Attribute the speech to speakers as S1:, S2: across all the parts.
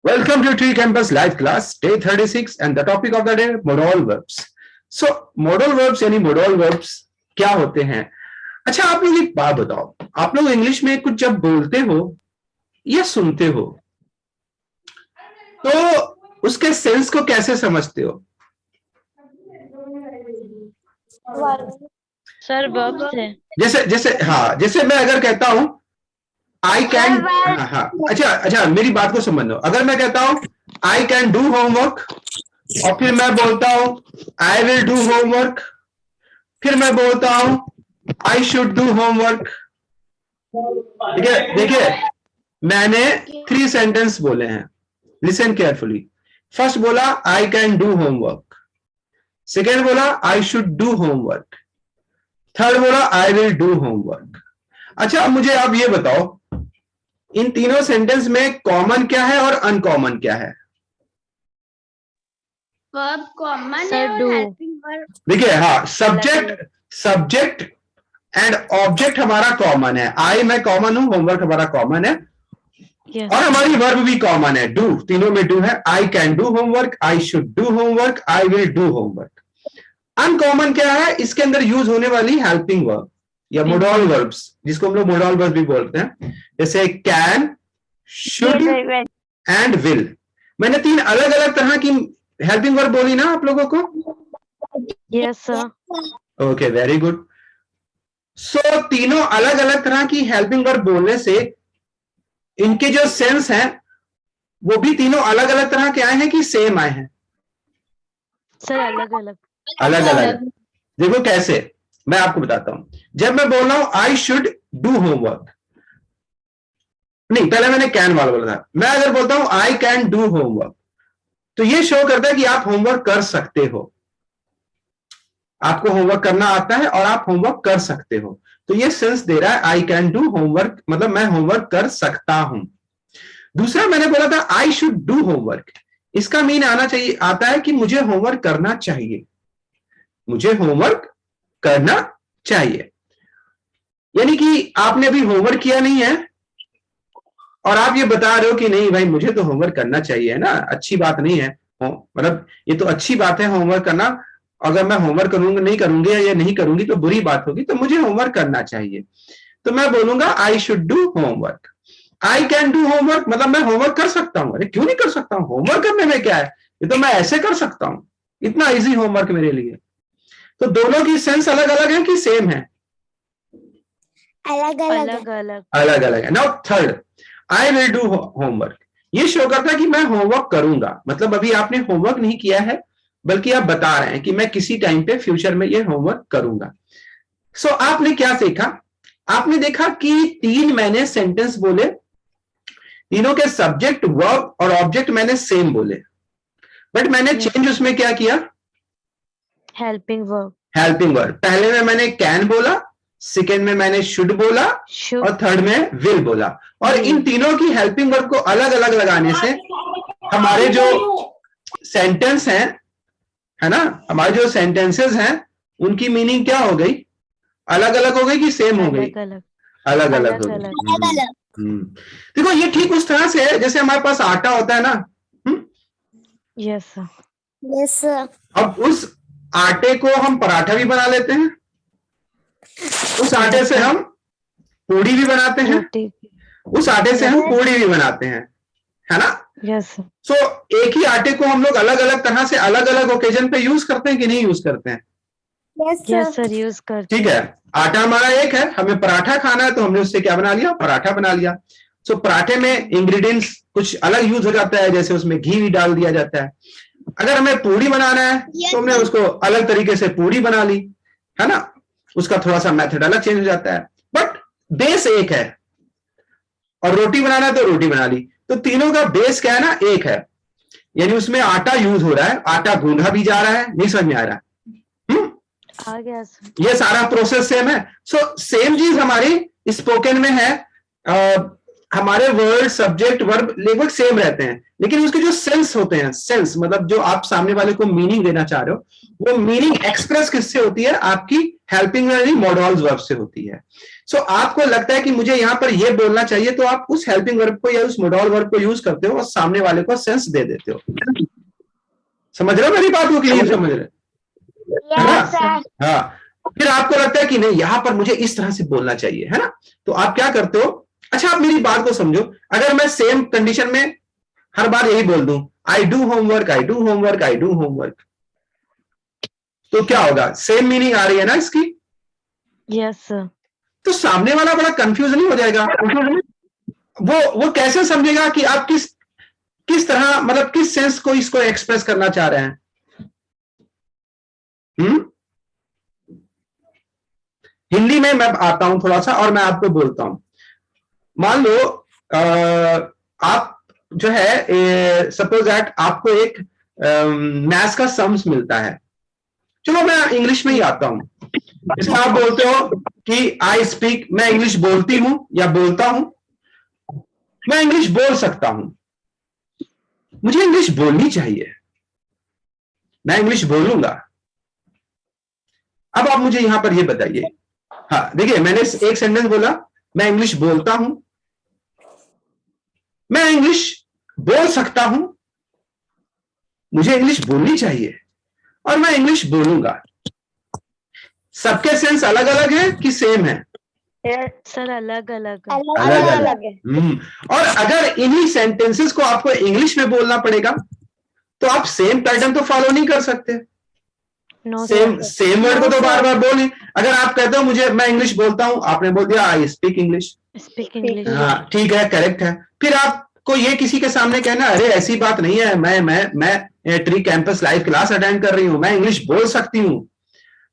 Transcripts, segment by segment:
S1: Welcome to Tree Campus Live Class, Day 36, and the topic of the day, modal verbs. So, modal verbs यानी modal verbs क्या होते हैं? अच्छा, आप लोग एक बात बताओ, आप लोग इंग्लिश में कुछ जब बोलते हो या सुनते हो, तो उसके सेंस को कैसे समझते हो?
S2: सर वर्ब से।
S1: जैसे मैं अगर कहता हूं आई कैन, अच्छा मेरी बात को समझ लो। अगर मैं कहता हूं आई कैन डू होमवर्क और फिर मैं बोलता हूं आई विल डू होमवर्क, फिर मैं बोलता हूं आई शुड डू होमवर्क। देखिए मैंने 3 सेंटेंस बोले हैं, लिसन केयरफुली। फर्स्ट बोला I can do homework, second बोला I should do homework, third बोला आई विल डू होमवर्क। अच्छा, अब मुझे आप ये बताओ, इन तीनों सेंटेंस में कॉमन क्या है और अनकॉमन क्या है?
S3: वर्ब कॉमन है और हेल्पिंग वर्ब।
S1: देखिए, हाँ, सब्जेक्ट एंड ऑब्जेक्ट हमारा कॉमन है। आई मैं कॉमन हूं, होमवर्क हमारा कॉमन है, और हमारी वर्ब भी कॉमन है, डू। तीनों में डू है। आई can do homework, I should do homework, I will do homework. Uncommon क्या है? इसके अंदर यूज होने वाली हेल्पिंग वर्ब या मोडल वर्ब्स, जिसको हम लोग मोडल वर्ब भी बोलते हैं, जैसे कैन, शुड एंड विल। मैंने 3 अलग अलग तरह की हेल्पिंग वर्ब बोली ना आप लोगों को?
S2: Yes sir.
S1: Okay, very good. So तीनों अलग अलग तरह की हेल्पिंग वर्ब बोलने से इनके जो सेंस हैं वो भी तीनों अलग अलग तरह के आए हैं कि सेम आए हैं?
S2: सर अलग अलग।
S1: अलग अलग। देखो कैसे, मैं आपको बताता हूं। जब मैं बोल रहा हूं आई शुड डू होमवर्क, नहीं, पहले मैंने कैन वाला बोला था। मैं अगर बोलता हूं आई कैन डू होमवर्क, तो ये शो करता है कि आप होमवर्क कर सकते हो, आपको होमवर्क करना आता है और आप होमवर्क कर सकते हो। तो ये सेंस दे रहा है आई कैन डू होमवर्क, मतलब मैं होमवर्क कर सकता हूं। दूसरा मैंने बोला था आई शुड डू होमवर्क, इसका मीन आता है कि मुझे होमवर्क करना चाहिए, मुझे होमवर्क करना चाहिए। यानी कि आपने अभी होमवर्क किया नहीं है और आप ये बता रहे हो कि नहीं भाई मुझे तो होमवर्क करना चाहिए, है ना, अच्छी बात नहीं है, मतलब ये तो अच्छी बात है होमवर्क करना। अगर मैं होमवर्क करूंगा, नहीं करूंगी या नहीं करूंगी तो बुरी बात होगी, तो मुझे होमवर्क करना चाहिए। तो मैं बोलूंगा आई should do homework. I can do homework मतलब मैं होमवर्क कर सकता हूं। अरे क्यों नहीं कर सकता हूं? होमवर्क करने में क्या है, ये तो मैं ऐसे कर सकता हूं, इतना इजी होमवर्क मेरे लिए। तो दोनों की सेंस अलग अलग है कि सेम है?
S3: अलग
S1: अलग है। Now third, I will do homework. ये शो करता है कि मैं होमवर्क करूंगा, मतलब अभी आपने होमवर्क नहीं किया है, बल्कि आप बता रहे हैं कि मैं किसी टाइम पे फ्यूचर में ये होमवर्क करूंगा। सो आपने क्या सीखा? आपने देखा कि 3 मैंने सेंटेंस बोले, तीनों के सब्जेक्ट, वर्ब और ऑब्जेक्ट मैंने सेम बोले, बट मैंने चेंज उसमें क्या किया?
S2: Helping verb.
S1: पहले में मैंने कैन बोला, सेकेंड में मैंने शुड बोला, और थर्ड में विल बोला। और इन तीनों की हेल्पिंग वर्ब को अलग अलग लगाने से हमारे जो सेंटेंस हैं, है ना, हमारे जो सेंटेंसेस हैं उनकी मीनिंग क्या हो गई? अलग अलग हो गई कि सेम हो गई? अलग अलग हो गई। देखो ये ठीक उस तरह से है जैसे हमारे पास आटा होता है ना।
S3: Yes sir.
S1: अब उस आटे को हम पराठा भी बना लेते हैं, उस आटे से हम पूड़ी भी बनाते हैं, उस आटे से हम पूड़ी भी बनाते हैं, है ना? सो एक ही आटे को हम लोग अलग अलग तरह से अलग अलग ओकेजन पे यूज करते हैं कि नहीं यूज करते हैं?
S2: यस सर, यूज करते हैं।
S1: ठीक है, आटा हमारा एक है, हमें पराठा खाना है तो हमने उससे क्या बना लिया? पराठा बना लिया। सो पराठे में इंग्रेडिएंट्स कुछ अलग यूज हो जाता है, जैसे उसमें घी भी डाल दिया जाता है। अगर हमें पूड़ी बनाना है तो हमने उसको अलग तरीके से पूड़ी बना ली, है ना, उसका थोड़ा सा मेथड अलग चेंज हो जाता है, बट बेस एक है। और रोटी बनाना है तो रोटी बना ली। तो तीनों का बेस क्या है ना? एक है, यानी उसमें आटा यूज हो रहा है, आटा गूंधा भी जा रहा है। नहीं समझ में आ रहा है?
S2: आ गया सर।
S1: ये सारा प्रोसेस सेम है। सो सेम चीज हमारी स्पोकन में है। हमारे वर्ड, सब्जेक्ट, वर्ब लगभग सेम रहते हैं, लेकिन उसके जो सेंस होते हैं, मतलब जो आप सामने वाले को मीनिंग देना चाह रहे हो, वो मीनिंग एक्सप्रेस किससे होती है? आपकी हेल्पिंग वर्ब मॉडल्स वर्ब से होती है। सो आपको लगता है कि मुझे यहां पर ये बोलना चाहिए, तो आप उस हेल्पिंग वर्ब को या उस मॉडल वर्ब को यूज करते हो और सामने वाले को सेंस दे देते हो। समझ रहे हो मेरी बात को? क्लियर समझ रहे है ना? हाँ, फिर आपको लगता है कि नहीं यहां पर मुझे इस तरह से बोलना चाहिए, है ना? तो आप क्या करते हो? अच्छा, आप मेरी बात को समझो, अगर मैं सेम कंडीशन में हर बार यही बोल दूं, I do homework, I do homework, I do homework, तो क्या होगा? सेम मीनिंग आ रही है ना इसकी?
S2: Yes sir.
S1: तो सामने वाला बड़ा कंफ्यूज नहीं हो जाएगा? वो कैसे समझेगा कि आप किस तरह, मतलब किस सेंस को इसको एक्सप्रेस करना चाह रहे हैं? हिंदी में मैं आता हूं थोड़ा सा और मैं आपको बोलता हूं। मान लो आप जो है, सपोज दैट आपको एक मैथ्स का सम्स मिलता है। चलो मैं इंग्लिश में ही आता हूं। इसमें आप बोलते हो कि आई स्पीक, मैं इंग्लिश बोलती हूं या बोलता हूं, मैं इंग्लिश बोल सकता हूं, मुझे इंग्लिश बोलनी चाहिए, मैं इंग्लिश बोलूंगा। अब आप मुझे यहां पर ये बताइए, हाँ देखिए मैंने एक सेंटेंस बोला, मैं इंग्लिश बोलता हूं, मैं इंग्लिश बोल सकता हूं, मुझे इंग्लिश बोलनी चाहिए और मैं इंग्लिश बोलूंगा। सबके सेंस अलग अलग है कि सेम है?
S2: सर अलग अलग
S1: अलग अलग है। और अगर इन्हीं सेंटेंसेस को आपको इंग्लिश में बोलना पड़ेगा तो आप सेम पैटर्न तो फॉलो नहीं कर सकते। सेम वर्ड को तो बार बार बोले। अगर आप कहते हो मुझे, मैं इंग्लिश बोलता हूं, आपने बोल दिया आई स्पीक इंग्लिश, हाँ ठीक है, करेक्ट है। फिर आपको ये किसी के सामने कहना, अरे ऐसी बात नहीं है, मैं tree campus live class attend कर रही हूं, मैं इंग्लिश बोल सकती हूं,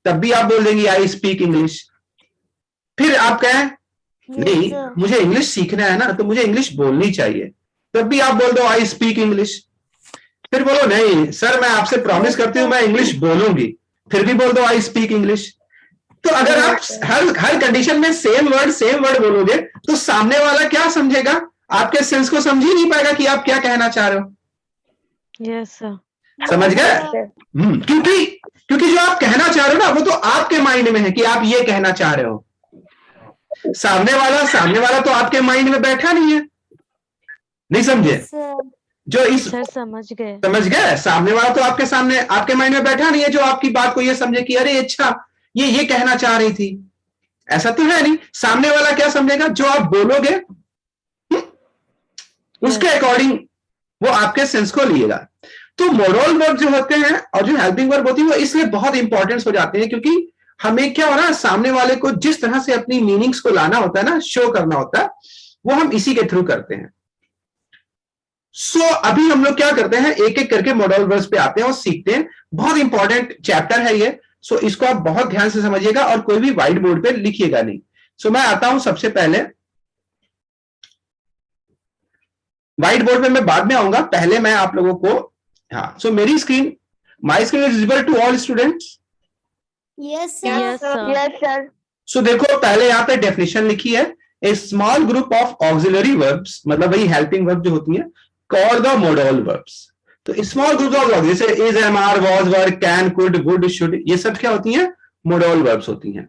S1: तब भी आप बोल देंगे आई स्पीक इंग्लिश। फिर आप कहें नहीं मुझे इंग्लिश सीखना है ना, तो मुझे इंग्लिश बोलनी चाहिए, तब भी आप बोल दो आई स्पीक इंग्लिश। फिर बोलो नहीं सर मैं आपसे प्रॉमिस करती हूं मैं इंग्लिश बोलूंगी, फिर भी बोल दो आई स्पीक इंग्लिश। तो अगर आप हर कंडीशन में सेम वर्ड बोलोगे तो सामने वाला क्या समझेगा? आपके सेंस को समझ ही नहीं पाएगा कि आप क्या कहना चाह रहे हो।
S2: Yes sir.
S1: समझ गए? क्योंकि जो आप कहना चाह रहे हो ना वो तो आपके माइंड में है कि आप ये कहना चाह रहे हो। सामने वाला तो आपके माइंड में बैठा नहीं है। नहीं समझे? जो इस
S2: सर समझ गए।
S1: सामने वाला तो आपके माइंड में बैठा नहीं है जो आपकी बात को ये समझे कि अरे अच्छा ये कहना चाह रही थी। ऐसा तो है नहीं। सामने वाला क्या समझेगा? जो आप बोलोगे उसके अकॉर्डिंग वो आपके सेंस को लिएगा। तो मॉडल वर्ब जो होते हैं और जो हेल्पिंग वर्ब होती है वो इसलिए बहुत इंपॉर्टेंस हो जाते हैं, क्योंकि हमें क्या हो रहा है, सामने वाले को जिस तरह से अपनी मीनिंग्स को लाना होता है ना, शो करना होता है, वो हम इसी के थ्रू करते हैं। सो अभी हम लोग क्या करते हैं, एक एक करके मॉडल वर्ब्स पे आते हैं और सीखते हैं। बहुत इंपॉर्टेंट चैप्टर है ये। सो इसको आप बहुत ध्यान से समझिएगा और कोई भी व्हाइट बोर्ड पे लिखिएगा नहीं। सो मैं आता हूं सबसे पहले, व्हाइट बोर्ड पे मैं बाद में आऊंगा, पहले मैं आप लोगों को, हाँ सो मेरी screen, my screen is visible to all students?
S3: Yes
S2: sir.
S1: So देखो पहले यहाँ पे डेफिनेशन लिखी है, a small group of auxiliary verbs, मतलब वही हेल्पिंग वर्ब जो होती है, कॉल्ड द मॉडल वर्ब्स। तो स्मॉल ग्रुप ऑफ वर्ब्स जैसे is, am, are, was, were, can, could, would, should, ये सब क्या होती हैं? मॉडल वर्ब्स होती हैं।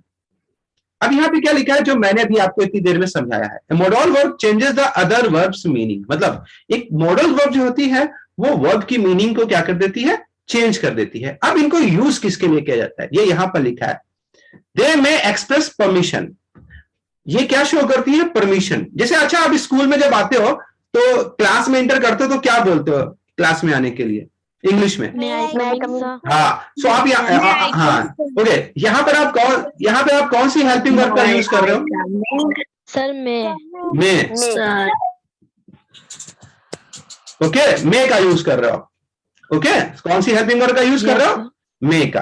S1: अब यहाँ पे क्या लिखा है जो मैंने अभी आपको इतनी देर में समझाया है, modal verb changes the other verbs meaning. मतलब एक मॉडल वर्ब जो होती है वो वर्ब की मीनिंग को क्या कर देती है? चेंज कर देती है। अब इनको यूज किसके लिए किया जाता है? ये यहां पर लिखा है, दे में एक्सप्रेस परमिशन। ये क्या शो करती है? परमिशन। जैसे अच्छा आप स्कूल में जब आते हो तो क्लास में एंटर करते हो तो क्या बोलते हो क्लास में आने के लिए? इंग्लिश में हाँ। सो आप हाँ ओके, यहाँ पे आप कौन सी हेल्पिंग वर्ब का यूज कर रहे हो?
S2: सर मैं
S1: ओके, मे का यूज कर रहे हो। ओके, कौन सी हेल्पिंग वर्ब का यूज कर रहे हो? मे का।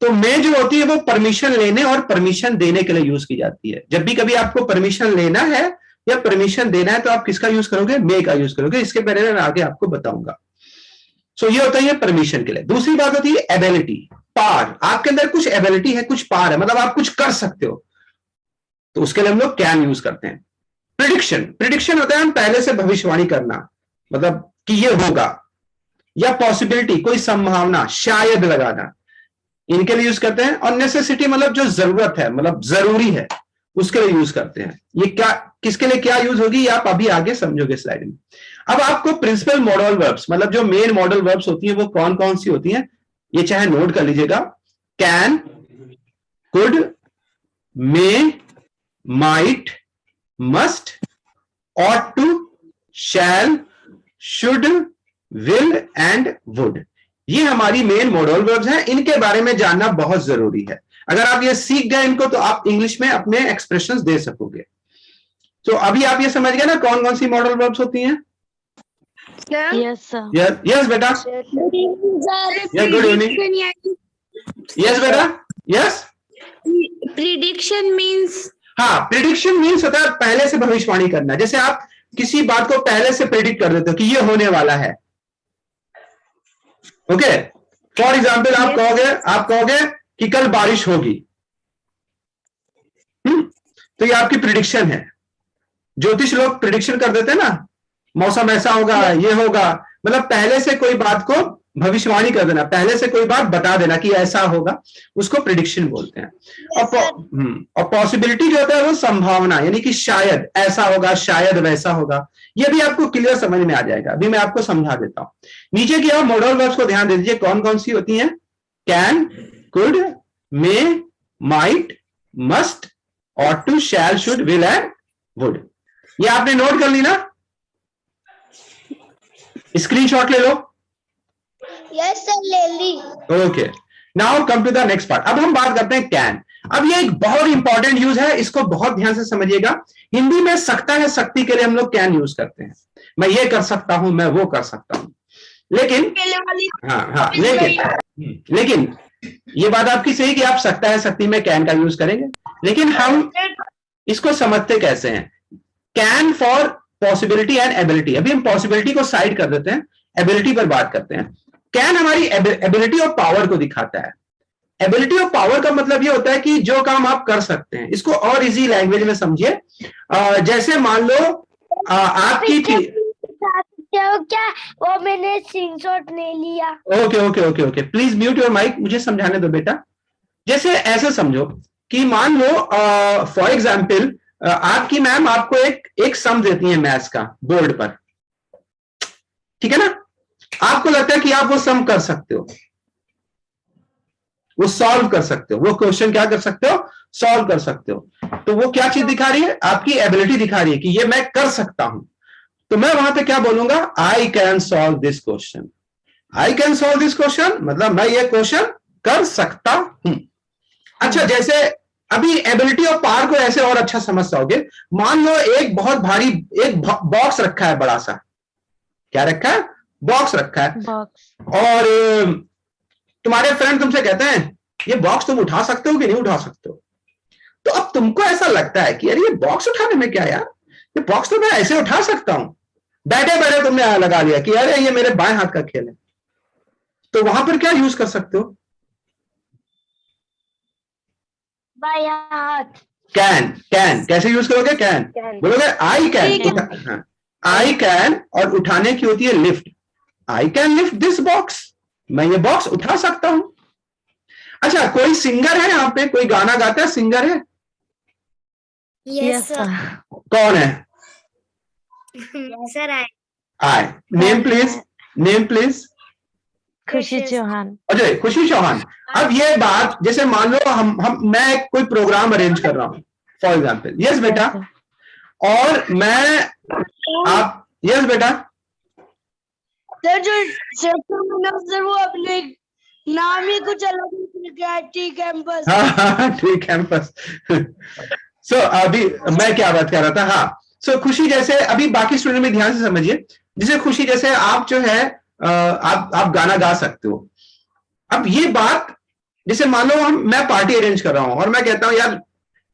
S1: तो मे जो होती है वो परमिशन लेने और परमिशन देने के लिए यूज की जाती है। जब भी कभी आपको परमिशन लेना है या परमिशन देना है तो आप किसका यूज करोगे? मे का यूज करोगे। इसके पहले मैं आगे आपको बताऊंगा। सो ये होता है परमिशन के लिए। दूसरी बात होती है एबिलिटी, पार। आपके अंदर कुछ एबिलिटी है, कुछ पार है, मतलब आप कुछ कर सकते हो, तो उसके लिए हम लोग कैन यूज करते हैं। प्रिडिक्शन होता है हम पहले से भविष्यवाणी करना, मतलब कि ये होगा, या पॉसिबिलिटी, कोई संभावना, शायद लगाना। इनके लिए यूज करते हैं, और नेसेसिटी मतलब जो जरूरत है, मतलब जरूरी है, उसके लिए यूज करते हैं। ये क्या, किसके लिए क्या यूज होगी, ये आप अभी आगे समझोगे स्लाइड में। अब आपको प्रिंसिपल मॉडल वर्ब्स, मतलब जो मेन मॉडल वर्ब्स होती हैं वो कौन कौन सी होती हैं, ये चाहे नोट कर लीजिएगा। Can, could, may, might, must, ought to, shall, should, will and would, ये हमारी मेन मॉडल वर्ब्स हैं। इनके बारे में जानना बहुत जरूरी है। अगर आप ये सीख गए इनको तो आप इंग्लिश में अपने एक्सप्रेशंस दे सकोगे। तो अभी आप ये समझ गए ना कौन कौन सी मॉडल वर्ब्स होती हैं?
S2: Yes, sir.
S1: यस बेटा, यस, गुड इवनिंग। यस बेटा, यस।
S3: Prediction means
S1: हाँ, प्रिडिक्शन मीन्स होता है पहले से भविष्यवाणी करना। जैसे आप किसी बात को पहले से प्रिडिक्ट कर देते हो कि ये होने वाला है। ओके, फॉर एग्जाम्पल आप कहोगे कि कल बारिश होगी। तो ये आपकी प्रिडिक्शन है। ज्योतिष लोग प्रिडिक्शन कर देते हैं ना, मौसम ऐसा होगा, ये होगा, मतलब पहले से कोई बात को भविष्यवाणी कर देना, पहले से कोई बात बता देना कि ऐसा होगा, उसको प्रिडिक्शन बोलते हैं। और पॉसिबिलिटी जो होता है वो संभावना, यानी कि शायद ऐसा होगा, शायद वैसा होगा। ये भी आपको क्लियर समझ में आ जाएगा। अभी मैं आपको समझा देता हूं। नीचे की आप मॉडल वर्ब्स को ध्यान दे दीजिए, कौन कौन सी होती हैं? Can, could, may, might, must, ought to, shall, should, will and would। ये आपने नोट कर ली ना? स्क्रीनशॉट ले लो।
S3: yes sir, ले ली।
S1: Okay, now come to the next part. अब हम बात करते हैं कैन। अब ये एक बहुत इंपॉर्टेंट यूज है, इसको बहुत ध्यान से समझिएगा। हिंदी में सकता है, शक्ति के लिए हम लोग कैन यूज करते हैं। मैं ये कर सकता हूं, मैं वो कर सकता हूं, लेकिन हाँ, लेकिन ये बात आपकी सही कि आप सकता है, शक्ति में कैन का यूज करेंगे, लेकिन हम इसको समझते कैसे हैं? Can for possibility and ability. अभी हम पॉसिबिलिटी को साइड कर देते हैं, एबिलिटी पर बात करते हैं। कैन हमारी एबिलिटी और पावर को दिखाता है। एबिलिटी और पावर का मतलब ये होता है कि जो काम आप कर सकते हैं। इसको और इजी लैंग्वेज में समझिए। जैसे मान लो आपकी
S3: क्या वो मैंने स्क्रीनशॉट ले लिया।
S1: Okay, please mute your mic, मुझे समझाने दो बेटा। जैसे ऐसे समझो कि मान लो फॉर एग्जाम्पल आपकी मैम आपको एक सम देती है मैथ्स का बोर्ड पर, ठीक है ना? आपको लगता है कि आप वो सम कर सकते हो, वो सॉल्व कर सकते हो, वो क्वेश्चन क्या कर सकते हो? सॉल्व कर सकते हो। तो वो क्या चीज दिखा रही है? आपकी एबिलिटी दिखा रही है कि ये मैं कर सकता हूं। तो मैं वहां पे क्या बोलूंगा? I can solve this question. I can solve this question मतलब मैं ये क्वेश्चन कर सकता हूं। अच्छा, जैसे अभी एबिलिटी और पावर को ऐसे और अच्छा समझ पाओगे। मान लो एक बहुत भारी एक बॉक्स रखा है, बड़ा सा। क्या रखा है? बॉक्स रखा है। और तुम्हारे फ्रेंड तुमसे कहते हैं ये बॉक्स तुम उठा सकते हो कि नहीं उठा सकते हो? तो अब तुमको ऐसा लगता है कि यार ये बॉक्स उठाने में क्या यार, ये बॉक्स तो मैं ऐसे उठा सकता हूं। बैठे बैठे तुमने लगा लिया कि अरे ये मेरे बाएं हाथ का खेल है। तो वहां पर क्या यूज कर सकते हो?
S3: बायां हाथ।
S1: कैन कैसे यूज करोगे? कैन बोलोगे आई कैन, आई कैन, और उठाने की होती है lift. I can lift this box, मैं ये बॉक्स उठा सकता हूं। अच्छा, कोई सिंगर है यहाँ पे? कोई गाना गाता है? सिंगर है?
S3: Yes sir.
S1: कौन है?
S3: सर
S1: आए, नेम प्लीज, नेम प्लीज।
S2: खुशी चौहान।
S1: अच्छा, खुशी चौहान। अब ये बात, जैसे मान लो मैं कोई प्रोग्राम अरेंज कर रहा हूं फॉर एग्जाम्पल। यस बेटा, और मैं आप यस बेटा
S3: सर जो सर वो अपने नाम ही कुछ अलग है, टी कैंपस।
S1: हाँ, ठीक कैंपस। सो अभी मैं क्या बात कर रहा था? हाँ, सो खुशी जैसे अभी बाकी स्टूडेंट में ध्यान से समझिए। जैसे खुशी जैसे आप जो है आप गाना गा सकते हो। अब ये बात, जैसे मान लो मैं पार्टी अरेंज कर रहा हूं और मैं कहता हूं यार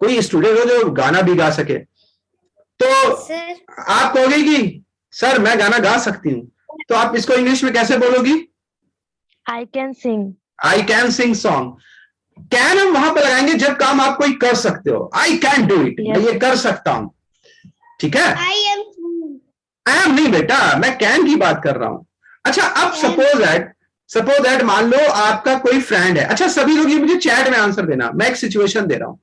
S1: कोई स्टूडेंट हो जो गाना भी गा सके, तो आप कहोगे कि सर मैं गाना गा सकती हूँ। तो आप इसको इंग्लिश में कैसे बोलोगी?
S2: I can sing.
S1: I can sing song. Can हम वहां पर लगाएंगे जब काम आप कोई कर सकते हो। आई कैन डू इट, मैं ये कर सकता हूं। ठीक है? आई एम नहीं बेटा, मैं कैन की बात कर रहा हूं। अच्छा, अब सपोज दैट सपोज दैट मान लो आपका कोई फ्रेंड है, अच्छा सभी लोग ये मुझे चैट में आंसर देना, मैं एक सिचुएशन दे रहा हूं,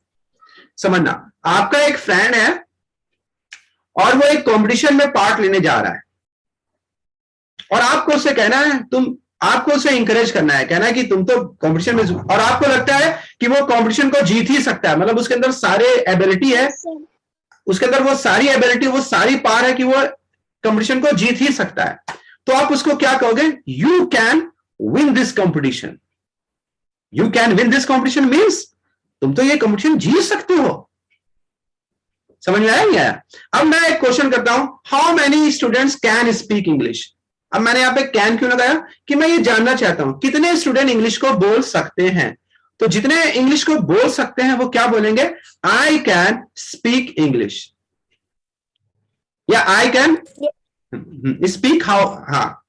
S1: समझना। आपका एक फ्रेंड है और वो एक कंपटीशन में पार्ट लेने जा रहा है, और आपको उससे कहना है, आपको उसे इंकरेज करना है, कहना है कि तुम तो कंपटीशन में, और आपको लगता है कि वो कंपटीशन को जीत ही सकता है, मतलब उसके अंदर सारे एबिलिटी है, उसके अंदर वो सारी एबिलिटी, वो सारी पावर है कि वो कंपटीशन को जीत ही सकता है। तो आप उसको क्या कहोगे? You can win this competition. You can win this competition means तुम तो ये कंपटीशन जीत सकते हो। समझ में आया नहीं आया? अब मैं एक क्वेश्चन करता हूं, how many students can speak English. अब मैंने यहां पे कैन क्यों लगाया कि मैं ये जानना चाहता हूं कितने स्टूडेंट इंग्लिश को बोल सकते हैं। तो जितने इंग्लिश को बोल सकते हैं वो क्या बोलेंगे? आई कैन स्पीक इंग्लिश, या आई कैन स्पीक हाउ, हाँ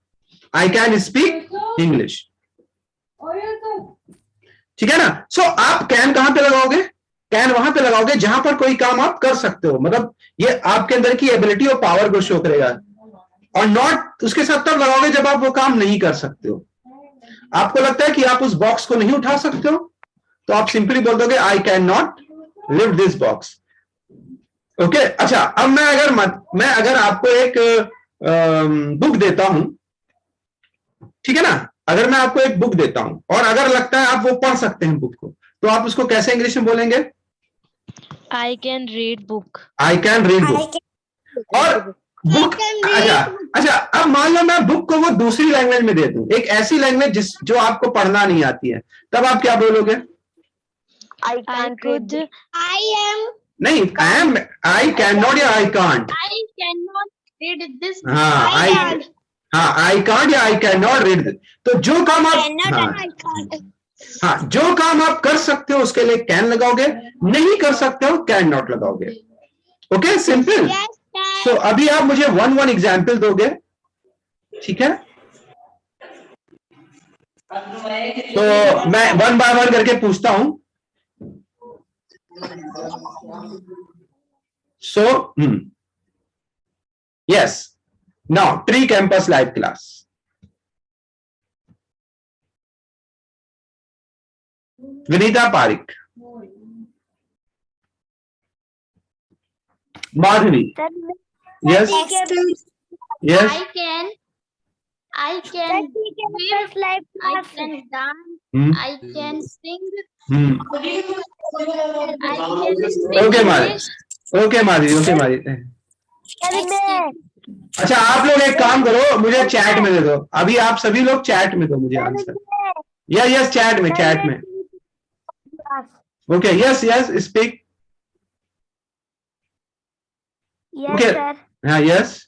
S1: आई कैन स्पीक इंग्लिश, ठीक है ना। सो आप कैन कहां पे लगाओगे? कैन वहां पे लगाओगे जहां पर कोई काम आप कर सकते हो, मतलब ये आपके अंदर की एबिलिटी और पावर को शो करेगा। और नॉट उसके साथ तब लगाओगे जब आप वो काम नहीं कर सकते हो। आपको लगता है कि आप उस बॉक्स को नहीं उठा सकते हो, तो आप सिंपली बोल दोगे आई can not lift this box. Okay, अच्छा अब मैं अगर आपको एक बुक देता हूं, ठीक है ना, अगर मैं आपको एक बुक देता हूं और अगर लगता है आप वो पढ़ सकते हैं बुक को, तो आप उसको कैसे इंग्लिश में बोलेंगे?
S2: I can read book.
S1: I can read book. और बुक, अच्छा अब मान लो मैं बुक को वो दूसरी लैंग्वेज में दे दूं, एक ऐसी लैंग्वेज जो आपको पढ़ना नहीं आती है, तब आप क्या बोलोगे?
S2: I could.
S1: नहीं, आई कैन नॉट या I can't.
S4: I cannot read this.
S1: हाँ आई कांट या आई कैन नॉट रीड। तो जो काम आप, हाँ जो काम आप कर सकते हो उसके लिए कैन लगाओगे, नहीं कर सकते हो कैन नॉट लगाओगे। Okay, simple. तो अभी आप मुझे वन एग्जाम्पल दोगे, ठीक है? तो मैं वन बाय वन करके पूछता हूं। So yes, now tree campus live class. Vinita Pareek, Madhavi, yes, yes,
S4: I can swim, I can dance, I can sing, I can speak
S1: okay Madhavi,
S4: English.
S1: Okay Madhavi. अच्छा आप लोग एक काम करो, मुझे चैट में दे दो, अभी आप सभी लोग चैट में दो मुझे आंसर। यस चैट में। Okay, yes speak. ओके, हाँ यस,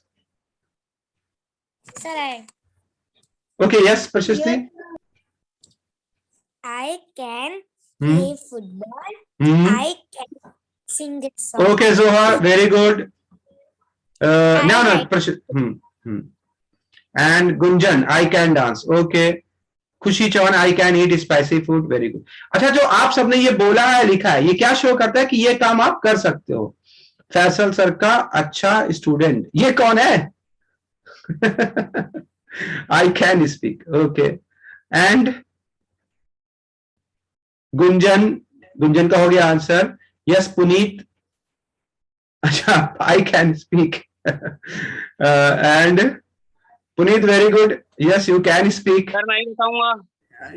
S1: ओके यस प्रशस्ति।
S5: I can play football. I can sing a song.
S1: Okay Zoha, very good. No, and Gunjan, I can dance. Okay. खुशी Chauhan, I can eat spicy food. Very good. अच्छा, जो आप सबने ये बोला है, लिखा है, ये क्या शो करता है कि ये काम आप कर सकते हो? फैसल सर का अच्छा स्टूडेंट, ये कौन है? I can speak. Okay. And Gunjan का हो गया आंसर। यस पुनीत, अच्छा I can speak. And Puneet very good, yes you can speak.
S6: Sir मैं बताऊंगा।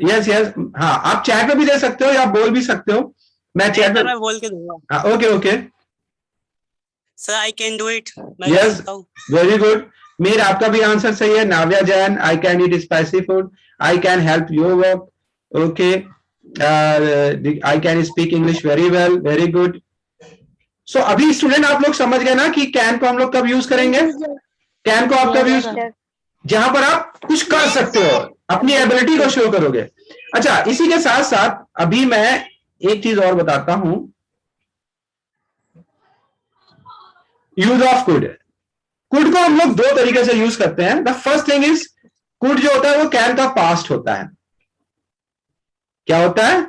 S1: यस हाँ, आप चैट में भी दे सकते हो या बोल भी सकते हो, मैं चैट में
S6: बोल के दूंगा।
S1: हाँ, okay
S6: sir I can do it.
S1: Yes very good. Mir, आपका भी आंसर सही है। Navya Jain, I can eat spicy food, I can help your work. Okay, I can speak English very well, very good. So अभी स्टूडेंट आप लोग समझ गए ना कि कैन को हम लोग कब यूज करेंगे? कैन को आप कब यूज, जहां पर आप कुछ कर सकते हो, अपनी एबिलिटी को शो करोगे। अच्छा, इसी के साथ साथ अभी मैं एक चीज और बताता हूं, यूज ऑफ कुड। कुड को हम लोग दो तरीके से यूज करते हैं। The first thing is, could जो होता है वो कैन का पास्ट होता है। क्या होता है?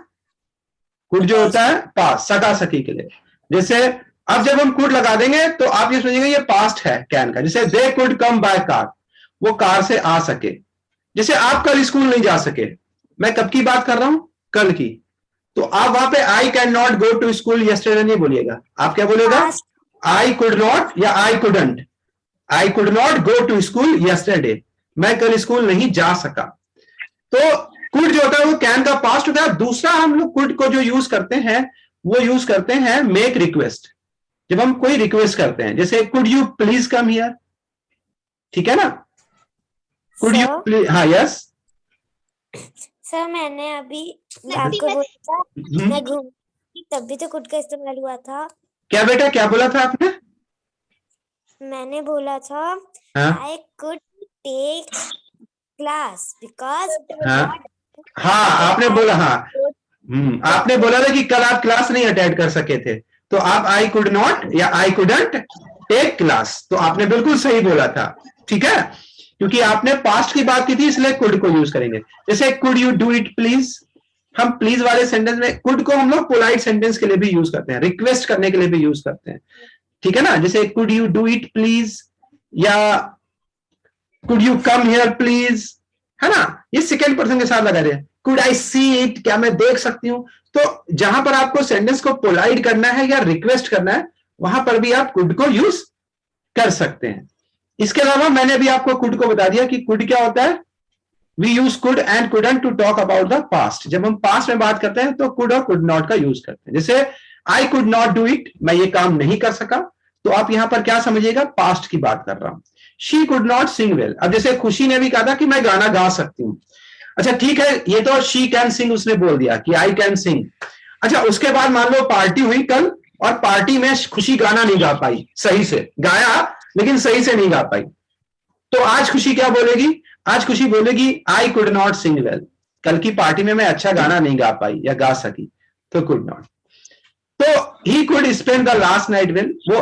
S1: कुड जो होता है पास्ट, सका सकी के लिए। जैसे अब जब हम कुड लगा देंगे तो आप ये समझेंगे ये पास्ट है कैन का। जैसे they could come by car, वो कार से आ सके। जैसे आप कल स्कूल नहीं जा सके, मैं कब की बात कर रहा हूं, कल की, तो आप वहां पे I can not go to school yesterday नहीं बोलिएगा, आप क्या बोलेगा, आई कुड नॉट या I couldn't, I could not go to school yesterday, मैं कल स्कूल नहीं जा सका। तो कुड जो होता है वो कैन का पास्ट होता है। दूसरा हम लोग कुड को जो यूज करते हैं वो यूज करते हैं मेक रिक्वेस्ट, जब हम कोई रिक्वेस्ट करते हैं, जैसे could you please come here, ठीक है ना, कुड यू प्लीज, हाँ यस
S5: सर मैंने अभी आपको बोला था मैं घूम तब भी तो कुड का इस्तेमाल हुआ था।
S1: क्या बेटा, क्या बोला था आपने,
S5: मैंने बोला था I could take class because
S1: हाँ आपने बोला, हाँ आपने बोला था कि कल आप क्लास नहीं अटेंड कर सके थे, तो आप आई कुड नॉट या आई कुडंट टेक क्लास, तो आपने बिल्कुल सही बोला था, ठीक है, क्योंकि आपने पास्ट की बात की थी इसलिए कुड को यूज करेंगे। जैसे could you do it please, हम प्लीज वाले सेंटेंस में कुड को हम लोग पोलाइट सेंटेंस के लिए भी यूज करते हैं, रिक्वेस्ट करने के लिए भी यूज करते हैं, ठीक है ना, जैसे could you do it please या could you come here please, है ना, ये सेकेंड पर्सन के साथ लगा रहे। कुड आई सी इट, क्या मैं देख सकती हूं, तो जहां पर आपको सेंटेंस को पोलाइट करना है या रिक्वेस्ट करना है वहां पर भी आप कुड को यूज कर सकते हैं। इसके अलावा मैंने भी आपको कुड को बता दिया कि कुड क्या होता है, we use could and couldn't to talk about the past, जब हम पास्ट में बात करते हैं तो कुड और कुड नॉट का यूज करते हैं। जैसे आई कुड नॉट डू इट, मैं ये काम नहीं कर सका, तो आप यहां पर क्या समझिएगा, पास्ट की बात कर रहा हूं। She could not Singh well, अब जैसे खुशी ने भी कहा था कि मैं गाना गा सकती हूं, अच्छा ठीक है, ये तो शी कैन सिंग उसने बोल दिया कि आई कैन सिंग। अच्छा उसके बाद मान लो पार्टी हुई कल और पार्टी में खुशी गाना नहीं गा पाई, सही से गाया लेकिन सही से नहीं गा पाई, तो आज खुशी क्या बोलेगी, आज खुशी बोलेगी आई कुड नॉट सिंग वेल, कल की पार्टी में मैं अच्छा गाना नहीं गा पाई या गा सकी, तो कुड नॉट। तो he could spend the last night well, वो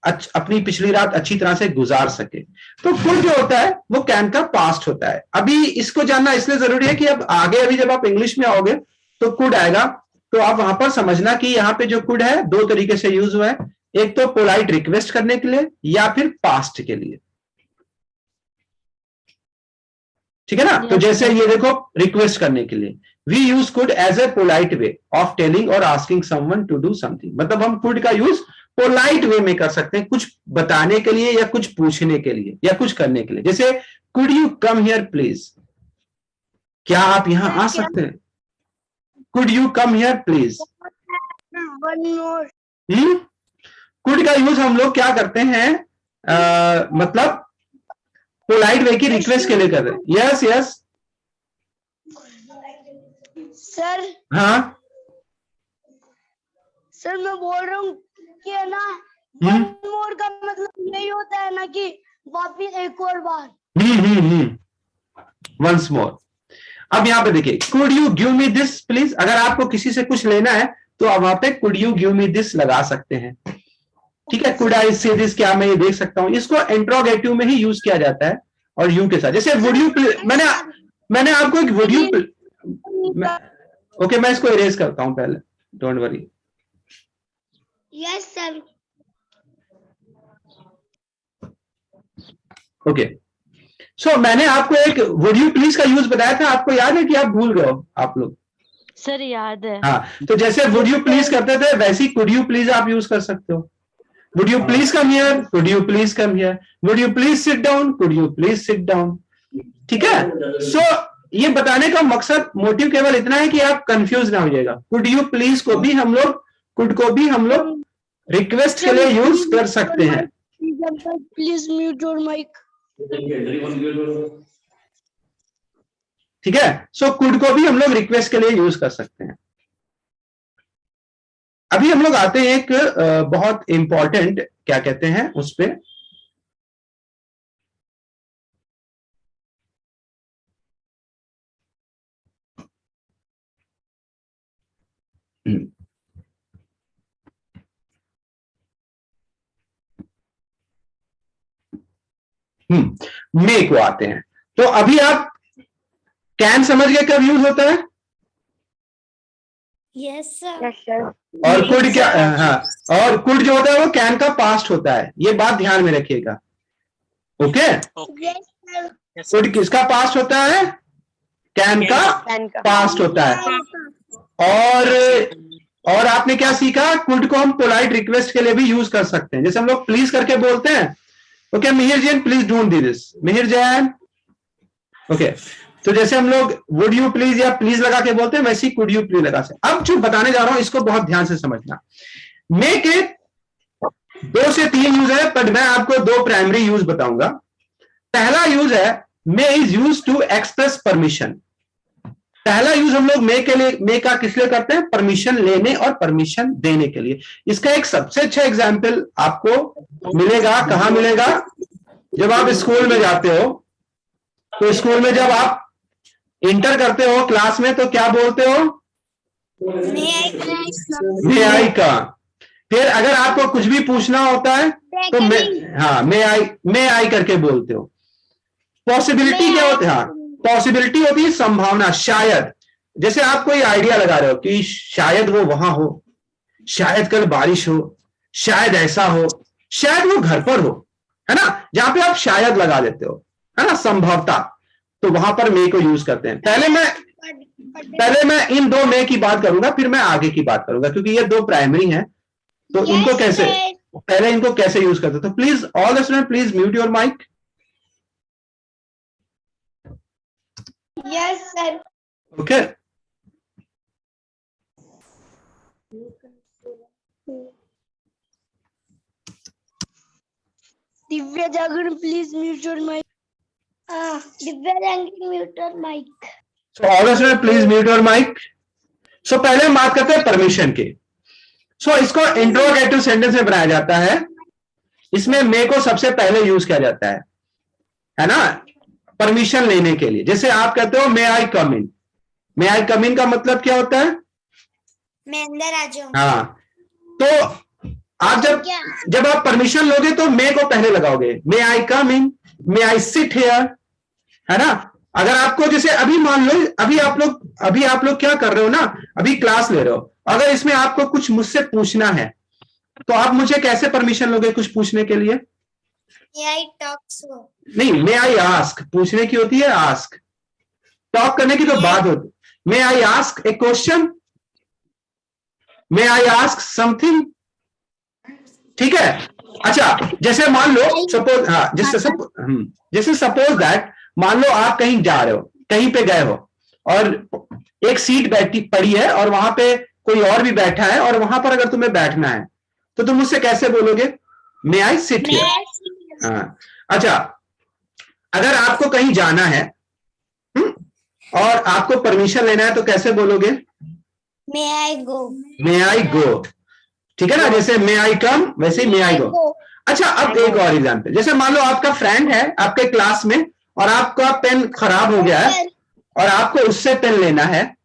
S1: अपनी पिछली रात अच्छी तरह से गुजार सके। तो कुड जो होता है वो कैन का पास्ट होता है। अभी इसको जानना इसलिए जरूरी है कि अब आगे अभी जब आप इंग्लिश में आओगे तो कुड आएगा, तो आप वहां पर समझना कि यहाँ पे जो कुड है दो तरीके से यूज हुआ है, एक तो पोलाइट रिक्वेस्ट करने के लिए या फिर पास्ट के लिए, ठीक है ना। तो जैसे ये देखो रिक्वेस्ट करने के लिए we use could as a polite way of telling और asking someone to do something, मतलब हम कुड का यूज पोलाइट वे में कर सकते हैं, कुछ बताने के लिए या कुछ पूछने के लिए या कुछ करने के लिए। जैसे could you come here please, क्या आप यहां आ सकते हैं, could you come here please. Could का यूज हम लोग क्या करते हैं, मतलब पोलाइट वे की रिक्वेस्ट के लिए कर रहे हैं। यस यस
S3: सर,
S1: हाँ
S3: सर मैं बोल रहा हूँ कि है ना, वन मोर का मतलब यही होता है ना कि वापिस एक और बार।
S1: Once more. अब यहां पे देखिए could you give me this please, अगर आपको किसी से कुछ लेना है तो आप वहां पे could you give me this लगा सकते हैं, ठीक है। कुड आई से दिस, क्या मैं ये देख सकता हूं, इसको इंट्रोगेटिव में ही यूज किया जाता है और यू के साथ। जैसे वुड यू, मैंने आपको एक वुड यू, ओके मैं इसको इरेज करता हूं पहले, don't worry.
S3: Yes sir.
S1: Okay so मैंने आपको एक वुड यू प्लीज का यूज बताया था, आपको याद है कि आप भूल गए हो आप लोग?
S2: सर याद है।
S1: हाँ, तो जैसे वुड यू प्लीज करते थे वैसे ही कुड यू प्लीज आप यूज कर सकते हो। Would you please come here, could you please come here, would you please sit down, could you please sit down, ठीक है। सो ये बताने का मकसद, मोटिव केवल इतना है कि आप कंफ्यूज ना हो जाएगा। कुड यू प्लीज को भी हम लोग, कुड को भी हम लोग रिक्वेस्ट के लिए यूज कर सकते हैं।
S3: प्लीज म्यूट योर माइक,
S1: ठीक है। सो कुड को भी हम लोग रिक्वेस्ट के लिए यूज कर सकते हैं। अभी हम लोग आते हैं एक बहुत इंपॉर्टेंट, क्या कहते हैं उस पे, मे को आते हैं। तो अभी आप कैन समझ गए कब यूज होता है?
S5: Yes sir.
S1: और कुड क्या, हाँ, और कुड जो होता है वो कैन का पास्ट होता है, ये बात ध्यान में रखिएगा। ओके
S6: Yes,
S1: कुड किसका पास्ट होता है? कैन का पास्ट होता है। और आपने क्या सीखा? कुड को हम पोलाइट रिक्वेस्ट के लिए भी यूज कर सकते हैं। जैसे हम लोग प्लीज करके बोलते हैं, okay Mihir Jain please don't do this, Mihir Jain, okay. तो जैसे हम लोग वुड यू प्लीज या प्लीज लगा के बोलते हैं, वैसे ही कुड यू प्लीज लगा सकते। अब जो बताने जा रहा हूं इसको बहुत ध्यान से समझना। मे के 2 से 3 यूज है, बट मैं आपको 2 प्राइमरी यूज बताऊंगा। पहला यूज है may is use to express permission. पहला यूज हम लोग मे के लिए, मे का किस लिए करते हैं? परमिशन लेने और परमिशन देने के लिए। इसका एक सबसे अच्छा एग्जाम्पल आपको मिलेगा, कहां मिलेगा? जब आप स्कूल में जाते हो, तो स्कूल में जब आप इंटर करते हो क्लास में, तो क्या बोलते हो? मे आई का। फिर अगर आपको कुछ भी पूछना होता है तो मे आई करके बोलते हो। पॉसिबिलिटी क्या होती है? हाँ, पॉसिबिलिटी होती है संभावना, शायद। जैसे आप कोई आइडिया लगा रहे हो कि शायद वो वहां हो, शायद कल बारिश हो, शायद ऐसा हो, शायद वो घर पर हो, है ना? जहां पे आप शायद लगा देते हो, है ना, संभवता, तो वहां पर मे को यूज करते हैं। पहले मैं इन 2 मे की बात करूंगा, फिर मैं आगे की बात करूंगा, क्योंकि ये 2 प्राइमरी हैं। तो इनको कैसे, पहले इनको कैसे यूज करते हैं। तो please all the student please mute your mic.
S3: Yes sir.
S1: Okay,
S3: Divya Jagran please mute your mic. Divya Jagran mute your mic.
S1: So all the student please mute your mic. So पहले हम बात करते हैं परमिशन की। सो इसको इंट्रोगेटिव सेंटेंस में बनाया जाता है। इसमें मे को सबसे पहले यूज किया जाता है ना, परमिशन लेने के लिए। जैसे आप कहते हो मे आई कम इन। मे आई कम इन का मतलब क्या होता है?
S5: मैं अंदर आ जाऊं।
S1: हाँ, तो आप जब आप परमिशन लोगे तो मे को पहले लगाओगे। मे आई कम इन, मे आई सिट हियर, है ना? अगर आपको जैसे अभी मान लो, अभी आप लोग क्या कर रहे हो ना, अभी क्लास ले रहे हो। अगर इसमें आपको कुछ मुझसे पूछना है, तो आप मुझे कैसे परमिशन लोगे कुछ पूछने के लिए?
S5: I talk so.
S1: नहीं, मे आई आस्क पूछने की होती है, आस्क। टॉक करने की तो बात होती। May I ask a question, may I ask something, ठीक है? अच्छा, जैसे मान लो सपोज, हाँ, जैसे सपोज दैट, मान लो आप कहीं जा रहे हो, कहीं पे गए हो, और एक सीट बैठी पड़ी है और वहां पे कोई और भी बैठा है, और वहां पर अगर तुम्हें बैठना है तो तुम मुझसे कैसे बोलोगे? मे आई सिट हियर। हाँ, अच्छा, अगर आपको कहीं जाना है और आपको परमिशन लेना है तो कैसे बोलोगे?
S5: मे आई गो।
S1: मे आई गो, ठीक है ना? जैसे मे आई कम, वैसे मे आई गो। अच्छा, अब एक और एग्जांपल। जैसे मान लो आपका फ्रेंड है आपके क्लास में, और आपका पेन खराब हो गया है, और आपको उससे पेन लेना है,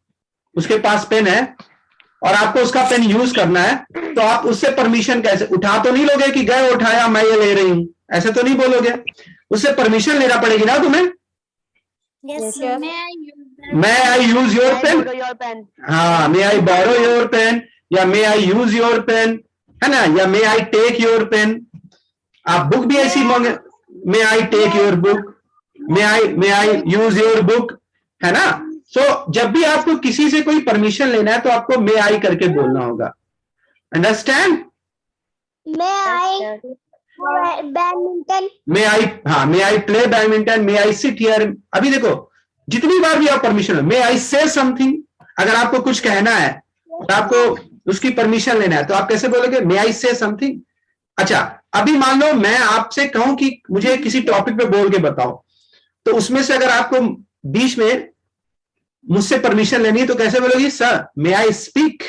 S1: उसके पास पेन है और आपको उसका पेन यूज करना है, तो आप उससे परमिशन कैसे? उठा तो नहीं लोगे कि गए उठाया मैं ये ले रही हूं, ऐसे तो नहीं बोलोगे। उससे परमिशन लेना पड़ेगी ना तुम्हें। May I use your pen, हाँ, may I borrow your pen, या may I use your pen, है ना, या may I take your pen. आप बुक भी ऐसी मांगे, may I take your book, may I use your book, है ना? सो जब भी आपको किसी से कोई परमिशन लेना है तो आपको मे आई करके बोलना होगा। Understand?
S3: May I badminton,
S1: may I, हाँ, may I play badminton, may I sit here. अभी देखो, जितनी बार भी आप परमिशन लो, मे आई से समथिंग। अगर आपको कुछ कहना है तो आपको उसकी परमिशन लेना है, तो आप कैसे बोलोगे? मे आई से समथिंग। अच्छा, अभी मान लो मैं आपसे कहूं कि मुझे किसी टॉपिक पे बोल के बताओ, तो उसमें से अगर आपको बीच में मुझसे परमिशन लेनी है तो कैसे बोलोगी? Sir may I speak.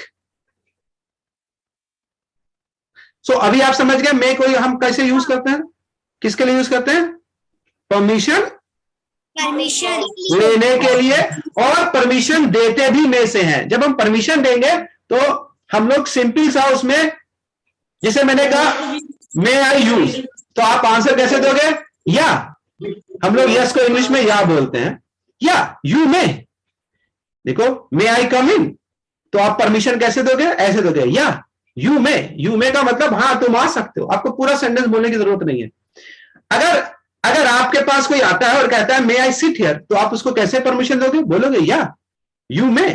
S1: सो अभी आप समझ गए मे को हम कैसे यूज करते हैं, किसके लिए यूज करते हैं? परमिशन लेने के लिए, और परमिशन देते भी मे से हैं। जब हम परमिशन देंगे तो हम लोग सिंपल सा उसमें, जैसे मैंने कहा मे आई यूज, तो आप आंसर कैसे दोगे? या। हम लोग यस को इंग्लिश में या बोलते हैं, या यू मे। देखो, मे आई कम इन, तो आप परमिशन कैसे दोगे? ऐसे दोगे, या यू मे। यू मे का मतलब हाँ तुम आ सकते हो, आपको पूरा सेंटेंस बोलने की जरूरत नहीं है। अगर आपके पास पास कोई आता है और कहता है मे आई सिट हियर, तो आप उसको कैसे परमिशन दोगे? बोलोगे या यू मे,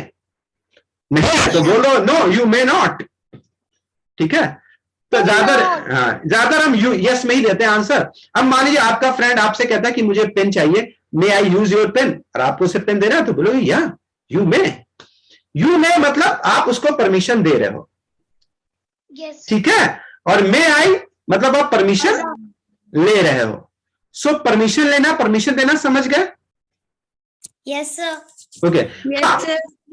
S1: नहीं तो बोलो नो यू मे नॉट। ठीक है, तो ज्यादातर हम यस में ही देते हैं आंसर। अब मान लीजिए आपका फ्रेंड आपसे कहता है कि मुझे पेन चाहिए, मे आई यूज योर पेन, और आपको उसे पेन देना है तो बोलोगे या यू मे। यू मे मतलब आप उसको परमिशन दे रहे हो, ठीक है, और मे आई मतलब आप परमिशन ले रहे हो। सो परमिशन लेना, परमिशन देना, समझ गए?
S5: Yes sir.
S1: ओके,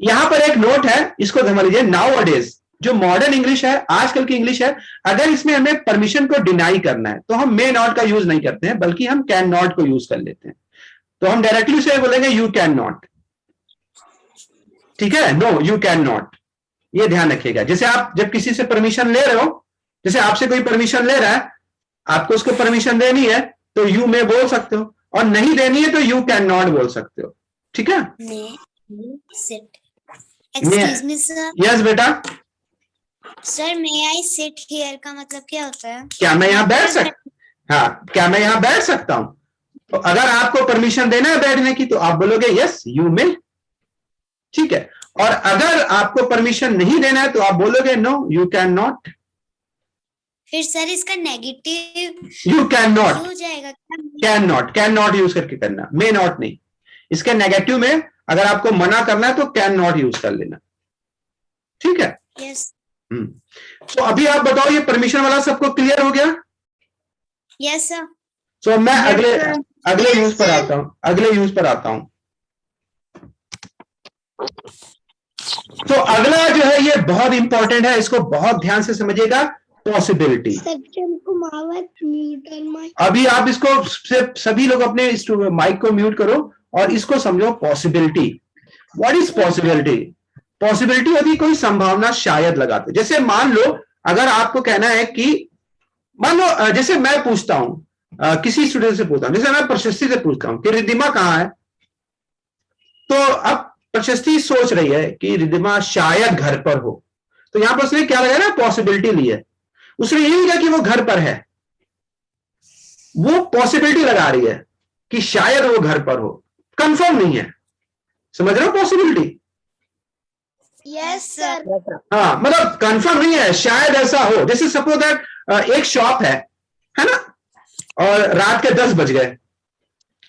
S1: यहां पर एक नोट है, इसको समझ लीजिए। नाउ अडेज जो मॉडर्न इंग्लिश है, आजकल की इंग्लिश है, अगर इसमें हमें परमिशन को डिनाई करना है तो हम मे नॉट का यूज नहीं करते हैं, बल्कि हम कैन नॉट को यूज कर लेते हैं। तो हम डायरेक्टली उसे बोलेंगे यू कैन नॉट, ठीक है, नो यू कैन नॉट। ये ध्यान रखिएगा। जैसे आप जब किसी से परमिशन ले रहे हो, जैसे आपसे कोई परमिशन ले रहा है, आपको उसको परमिशन देनी है तो यू मे बोल सकते हो, और नहीं देनी है तो यू कैन नॉट बोल सकते हो। ठीक है,
S5: एक्सक्यूज मी सर।
S1: यस बेटा।
S5: Sir may I sit here का मतलब क्या होता है?
S1: क्या मैं यहाँ बैठ सकता, हाँ क्या मैं यहाँ बैठ सकता हूं? तो अगर आपको परमिशन देना है बैठने की तो आप बोलोगे यस यू मे, ठीक है, और अगर आपको परमिशन नहीं देना है तो आप बोलोगे नो यू कैन नॉट।
S5: फिर सर इसका नेगेटिव
S1: यू कैन नॉट
S5: हो जाएगा
S1: क्या? कैन नॉट यूज करके करना, मे नॉट नहीं। इसके नेगेटिव में अगर आपको मना करना है तो कैन नॉट यूज कर लेना, ठीक है।
S5: यस।
S1: तो अभी आप बताओ, ये परमिशन वाला सबको क्लियर हो गया?
S5: Yes sir.
S1: तो मैं अगले यूज पर आता हूं, अगले यूज पर आता हूं। तो अगला जो है ये बहुत इंपॉर्टेंट है, इसको बहुत ध्यान से समझिएगा। पॉसिबिलिटी। अभी आप इसको सभी लोग अपने माइक को म्यूट करो और इसको समझो। Possibility, what is possibility? Possibility होती कोई संभावना, शायद लगाते। जैसे मान लो अगर आपको कहना है कि, मान लो जैसे मैं पूछता हूं किसी स्टूडेंट से पूछता हूं, जैसे मैं प्रशस्ति से पूछता हूं कि रिद्धिमा कहाँ है, तो अब प्रशस्ति सोच रही है कि रिद्धिमा शायद घर पर हो, तो यहां पर उसने क्या लगाया ना, पॉसिबिलिटी ली है। उसने ये नहीं कहा कि वो घर पर है, वो पॉसिबिलिटी लगा रही है कि शायद वो घर पर हो, कंफर्म नहीं है। समझ रहे हो पॉसिबिलिटी?
S5: Yes sir.
S1: हाँ, मतलब कंफर्म नहीं है, शायद ऐसा हो। जैसे सपोज दैट एक शॉप है ना, और रात के 10 बज गए।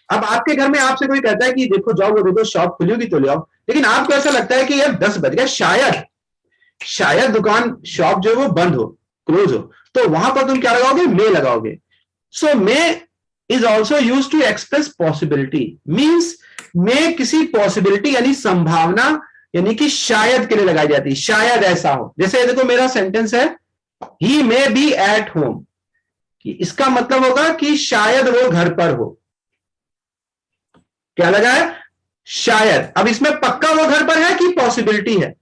S1: अब आपके घर में आपसे कोई कहता है कि देखो जाओ वो देखो शॉप खुली होगी तो ले आओ, लेकिन आपको ऐसा लगता है कि यार 10 बज गए, शायद दुकान शॉप जो है वो बंद हो, क्लोज हो, तो वहां पर तुम क्या लगाओगे? मे लगाओगे। So may is also use to express possibility, means may किसी पॉसिबिलिटी यानी संभावना यानी कि शायद के लिए लगाई जाती है, शायद ऐसा हो। जैसे देखो मेरा सेंटेंस है ही मे बी एट होम, कि इसका मतलब होगा कि शायद वो घर पर हो। क्या लगा है? शायद। अब इसमें पक्का वो घर पर है कि पॉसिबिलिटी है?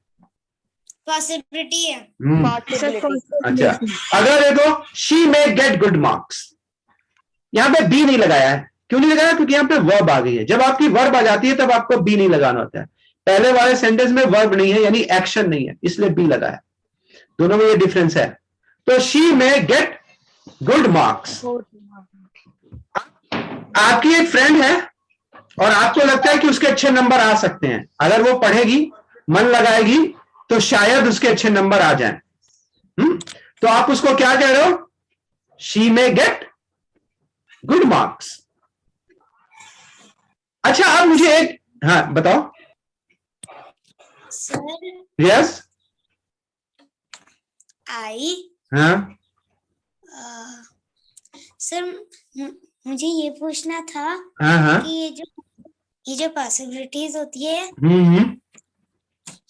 S5: पॉसिबिलिटी है।
S1: अच्छा, अगर देखो she may get good marks, यहां पे बी नहीं लगाया है। क्यों नहीं लगाया? क्योंकि यहां पे वर्ब आ गई है। जब आपकी वर्ब आ जाती है तब आपको बी नहीं लगाना होता है। पहले वाले सेंटेंस में वर्ब नहीं है यानी एक्शन नहीं है, इसलिए बी लगा है। दोनों में ये डिफरेंस है। तो she may get good marks. आपकी एक फ्रेंड है और आपको लगता है कि उसके अच्छे नंबर आ सकते हैं, अगर वो पढ़ेगी, मन लगाएगी, तो शायद उसके अच्छे नंबर आ जाएं। तो आप उसको क्या कह रहे हो? She may get good marks. अच्छा, अब मुझे एक, हाँ बताओ।
S5: सर
S1: यस,
S5: आई,
S1: हाँ
S5: सर मुझे ये पूछना था
S1: हाँ
S5: कि ये जो पॉसिबिलिटीज होती है,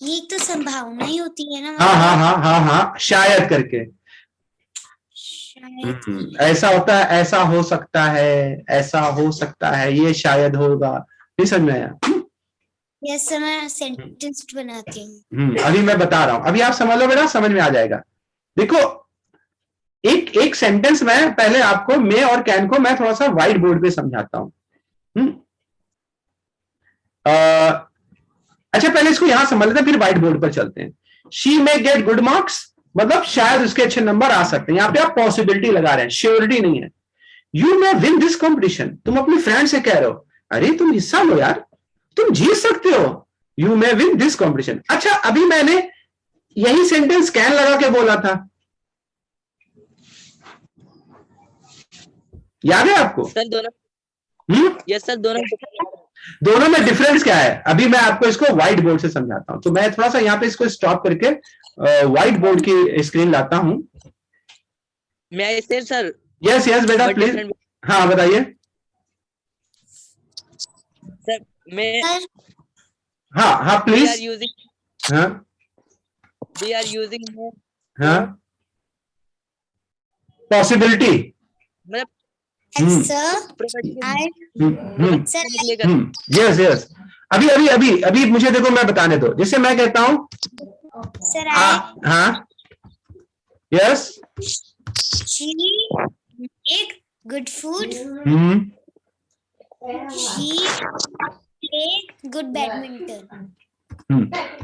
S5: ये एक तो संभावना ही होती है ना?
S1: हाँ, शायद करके।
S5: शायद
S1: ऐसा होता है, ऐसा हो सकता है, ऐसा हो सकता है, ये शायद होगा। नहीं समझ में आया?
S5: यस सर, मैं सेंटेंस बनाती हूँ।
S1: अभी मैं बता रहा हूं, अभी आप समझ लो बेटा, समझ में आ जाएगा। देखो एक सेंटेंस में पहले आपको मे और कैन को मैं थोड़ा सा व्हाइट बोर्ड पे समझाता हूं। अच्छा, पहले इसको यहां समझ लेते हैं, फिर व्हाइट बोर्ड पर चलते हैं। She may get good marks मतलब शायद उसके अच्छे नंबर आ सकते हैं। यहां पे आप पॉसिबिलिटी लगा रहे हैं, श्योरिटी नहीं है। You may win this competition, तुम अपने फ्रेंड से कह रहे हो अरे तुम हिस्सा लो यार, तुम जीत सकते हो, you may win this competition. अच्छा अभी मैंने यही सेंटेंस कैन लगा के बोला था, याद है आपको?
S7: सर दोनों, यस सर
S1: दोनों में डिफरेंस क्या है? अभी मैं आपको इसको व्हाइट बोर्ड से समझाता हूं। तो मैं थोड़ा सा यहाँ पे इसको स्टॉप करके व्हाइट बोर्ड की स्क्रीन लाता हूं।
S7: मैं इसे सर,
S1: यस यस बेटा प्लीज, हाँ बताइए।
S7: सर मैं,
S1: हाँ हाँ
S7: we are
S1: प्लीज,
S7: using,
S1: हाँ
S7: we are using
S1: हाँ पॉसिबिलिटी,
S7: मतलब
S5: sir
S7: professional
S5: sir
S1: yes yes. अभी अभी अभी अभी मुझे देखो, मैं बताने दो। जैसे मैं कहता हूँ
S5: सर
S1: हाँ yes,
S5: she make good food, she play good badminton।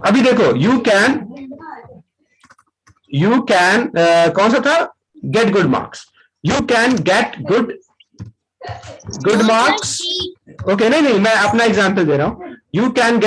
S1: अभी देखो यू कैन कौन सा था? Get good marks, you can get good marks. Okay नहीं नहीं, मैं अपना एग्जांपल दे रहा हूं। You can